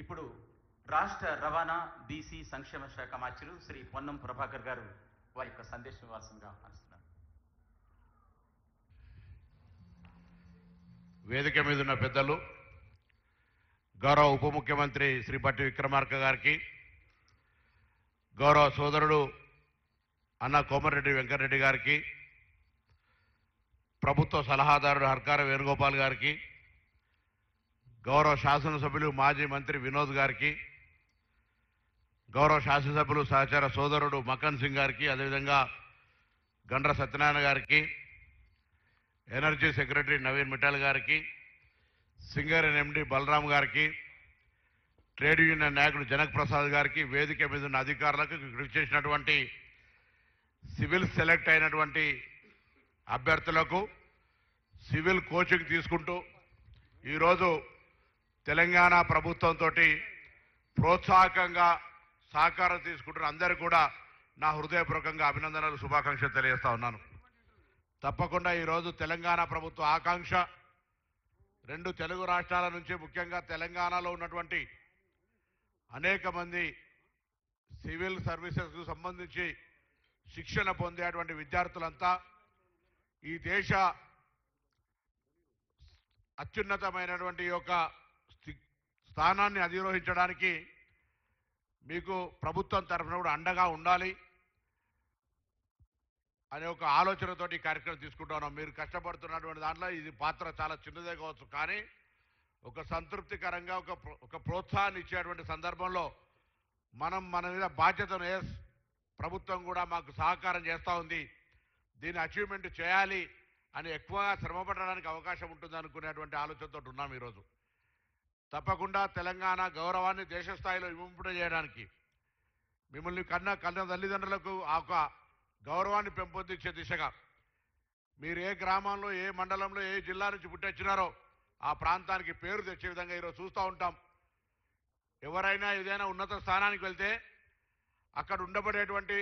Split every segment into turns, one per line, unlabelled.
ఇప్పుడు రాష్ట్ర రవాణా బీసీ సంక్షేమ శాఖ మంత్రులు శ్రీ పొన్నం ప్రభాకర్ గారు వారి యొక్క సందేశం ఇవ్వాల్సిందిగా ఆహ్వానిస్తున్నారు.
వేదిక మీద ఉన్న పెద్దలు, గౌరవ ఉప ముఖ్యమంత్రి శ్రీ పట్టి విక్రమార్క గారికి, గౌరవ సోదరుడు అన్న కోమరెడ్డి వెంకటరెడ్డి గారికి, ప్రభుత్వ సలహాదారుడు హర్కార వేణుగోపాల్ గారికి, గౌరవ శాసనసభ్యులు మాజీ మంత్రి వినోద్ గారికి, గౌరవ శాసనసభ్యులు సహచర సోదరుడు మక్కన్ సింగ్ గారికి, అదేవిధంగా గండ్ర సత్యనారాయణ గారికి, ఎనర్జీ సెక్రటరీ నవీన్ మిఠాల్ గారికి, సింగరేణి ఎండి బలరాం గారికి, ట్రేడ్ యూనియన్ నాయకుడు జనక్ ప్రసాద్ గారికి, వేదిక మీద ఉన్న అధికారులకు, కృషి చేసినటువంటి సివిల్ సెలెక్ట్ అయినటువంటి అభ్యర్థులకు, సివిల్ కోచింగ్ తీసుకుంటూ ఈరోజు తెలంగాణ ప్రభుత్వంతో ప్రోత్సాహకంగా సహకారం తీసుకుంటున్న అందరికీ కూడా నా హృదయపూర్వకంగా అభినందనలు, శుభాకాంక్షలు తెలియజేస్తా ఉన్నాను. తప్పకుండా ఈరోజు తెలంగాణ ప్రభుత్వ ఆకాంక్ష రెండు తెలుగు రాష్ట్రాల నుంచి, ముఖ్యంగా తెలంగాణలో ఉన్నటువంటి అనేక మంది సివిల్ సర్వీసెస్కు సంబంధించి శిక్షణ పొందేటువంటి విద్యార్థులంతా ఈ దేశ అత్యున్నతమైనటువంటి యొక్క స్థానాన్ని అధిరోహించడానికి మీకు ప్రభుత్వం తరఫున కూడా అండగా ఉండాలి అనే ఒక ఆలోచనతోటి ఈ కార్యక్రమం తీసుకుంటా ఉన్నాం. మీరు కష్టపడుతున్నటువంటి దాంట్లో ఇది పాత్ర చాలా చిన్నదే కావచ్చు, కానీ ఒక సంతృప్తికరంగా ఒక ప్రోత్సాహాన్ని ఇచ్చేటువంటి సందర్భంలో మన మీద బాధ్యతను ప్రభుత్వం కూడా మాకు సహకారం చేస్తూ ఉంది, దీన్ని అచీవ్మెంట్ చేయాలి అని ఎక్కువగా శ్రమపడడానికి అవకాశం ఉంటుంది అనుకునేటువంటి ఆలోచనతో ఉన్నాం. ఈరోజు తప్పకుండా తెలంగాణ గౌరవాన్ని దేశ స్థాయిలో ఇంపజేయడానికి, మిమ్మల్ని కన్న తల్లిదండ్రులకు ఆ ఒక గౌరవాన్ని పెంపొందించే దిశగా మీరు ఏ గ్రామంలో, ఏ మండలంలో, ఏ జిల్లా నుంచి పుట్టొచ్చినారో ఆ ప్రాంతానికి పేరు తెచ్చే విధంగా ఈరోజు చూస్తూ ఉంటాం. ఎవరైనా ఏదైనా ఉన్నత స్థానానికి వెళ్తే అక్కడ ఉండబడేటువంటి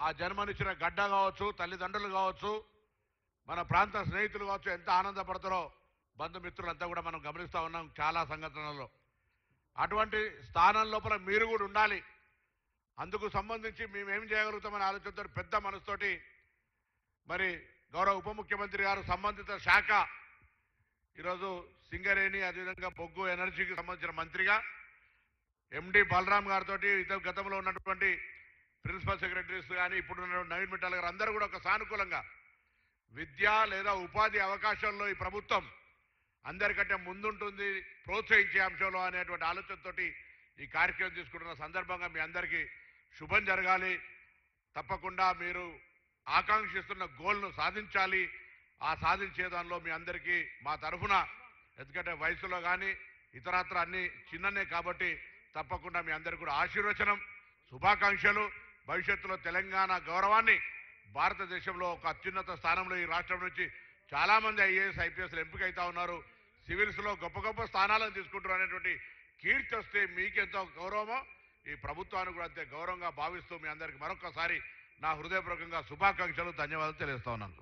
ఆ జన్మనిచ్చిన గడ్డ కావచ్చు, తల్లిదండ్రులు కావచ్చు, మన ప్రాంత స్నేహితులు కావచ్చు, ఎంత ఆనందపడతారో బంధుమిత్రులంతా కూడా మనం గమనిస్తూ ఉన్నాం చాలా సంఘటనల్లో. అటువంటి స్థానం లోపల మీరు కూడా ఉండాలి. అందుకు సంబంధించి మేమేం చేయగలుగుతామని ఆలోచనతో పెద్ద మనసుతోటి మరి గౌరవ ఉప ముఖ్యమంత్రి గారు సంబంధిత శాఖ ఈరోజు సింగరేణి, అదేవిధంగా బొగ్గు ఎనర్జీకి సంబంధించిన మంత్రిగా ఎండి బలరాం గారితో, ఇతర గతంలో ఉన్నటువంటి ప్రిన్సిపల్ సెక్రటరీస్ కానీ ఇప్పుడు నవీన్ మిఠాల్ గారు అందరూ కూడా ఒక సానుకూలంగా విద్య లేదా ఉపాధి అవకాశాల్లో ఈ ప్రభుత్వం అందరికంటే ముందుంటుంది ప్రోత్సహించే అంశంలో అనేటువంటి ఆలోచనతో ఈ కార్యక్రమం తీసుకుంటున్న సందర్భంగా మీ అందరికీ శుభం జరగాలి. తప్పకుండా మీరు ఆకాంక్షిస్తున్న గోల్ను సాధించాలి. ఆ సాధించే దానిలో మీ అందరికీ మా తరఫున, ఎందుకంటే వయసులో కానీ ఇతరత్ర అన్ని చిన్ననే కాబట్టి తప్పకుండా మీ అందరికీ కూడా ఆశీర్వచనం, శుభాకాంక్షలు. భవిష్యత్తులో తెలంగాణ గౌరవాన్ని భారతదేశంలో ఒక అత్యున్నత స్థానంలో ఈ రాష్ట్రం నుంచి చాలామంది ఐఏఎస్, ఐపీఎస్లు ఎంపిక అవుతా ఉన్నారు. సివిల్స్లో గొప్ప గొప్ప స్థానాలను తీసుకుంటారు అనేటువంటి కీర్తి వస్తే మీకెంతో గౌరవమో ఈ ప్రభుత్వానికి కూడా అంతే గౌరవంగా భావిస్తూ మీ అందరికీ మరొకసారి నా హృదయపూర్వకంగా శుభాకాంక్షలు, ధన్యవాదాలు తెలియజేస్తా ఉన్నాను.